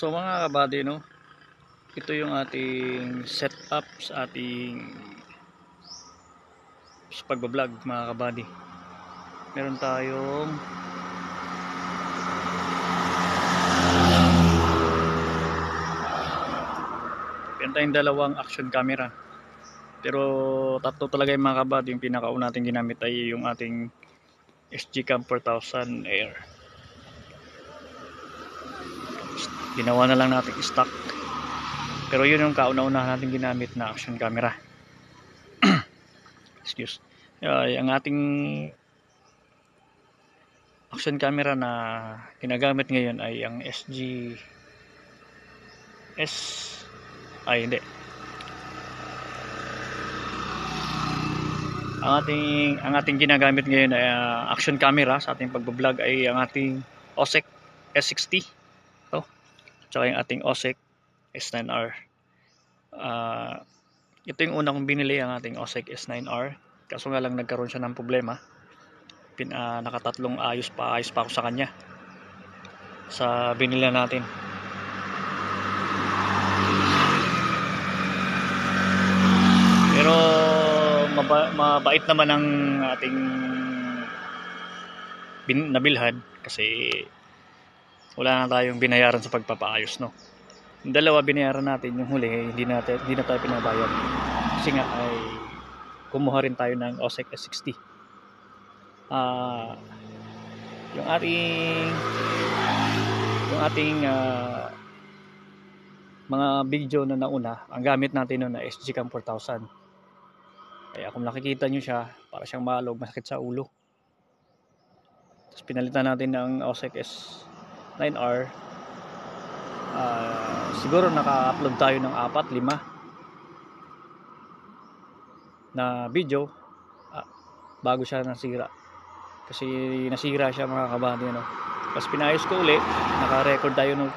So mga kabady, no, ito yung ating setup sa ating pagbablog mga kabady. Meron tayong dalawang action camera. Pero tatlo talaga yung mga kabady. Yung pinakauna natin ginamit ay yung ating SG-Cam 4000 Air. Ginawa na lang natin stock. Pero yun yung kauna-una natin ginamit na action camera. Excuse. Ang ating action camera na ginagamit ngayon ay ang hindi. Ang ating ginagamit ngayon ay action camera sa ating pagbablog ay ang ating OSEC S60. Ito. Tsaka yung ating OSEC S9R. Ito yung unang kong binili, ang ating OSEC S9R. Kaso nga lang nagkaroon siya ng problema. Nakatatlong ayos pa ako sa kanya sa binili natin. Pero mabait naman ang ating nabilhan kasi wala na tayong binayaran sa pagpapaayos, no. Yung dalawa binayaran natin, yung huli hindi na tayo pinabayad kasi nga ay kumuha rin tayo ng OSEC S60. Yung ating mga video na nauna, ang gamit natin noon na SG-Cam 4000. Kaya kung nakikita nyo siya, para siyang malog, masakit sa ulo. Tapos pinalitan natin ng OSEC S9R. Siguro naka-upload tayo ng 4-5 na video bago siya nasira. Kasi nasira siya mga kabady, no? Tapos pinayos ko ulit, naka-record tayo ng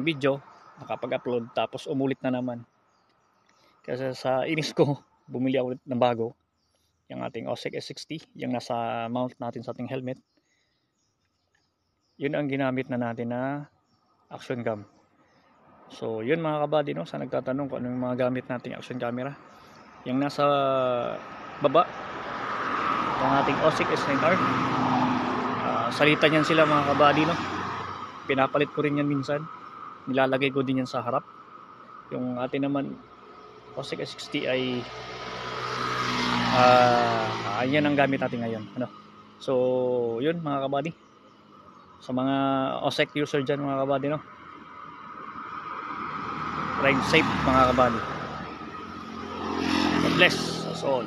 video, nakapag-upload, tapos umulit na naman. Kasi sa inis ko, bumili ako ulit ng bago, yung ating OSEC S60, yung nasa mount natin sa ating helmet. Yun ang ginamit na natin na action cam. So yun mga kabady, no, sa nagtatanong kung ano yung mga gamit nating action camera, yung nasa baba, yung ating OSEC S9R. Salitan yan sila mga kabady, no. Pinapalit ko rin yan minsan, nilalagay ko din yan sa harap. Yung atin naman OSEC S60 ay yan ang gamit natin ngayon, ano. So yun mga kabady, sa mga OSEC user dyan mga kabady, no, ride safe mga kabady. God bless us all.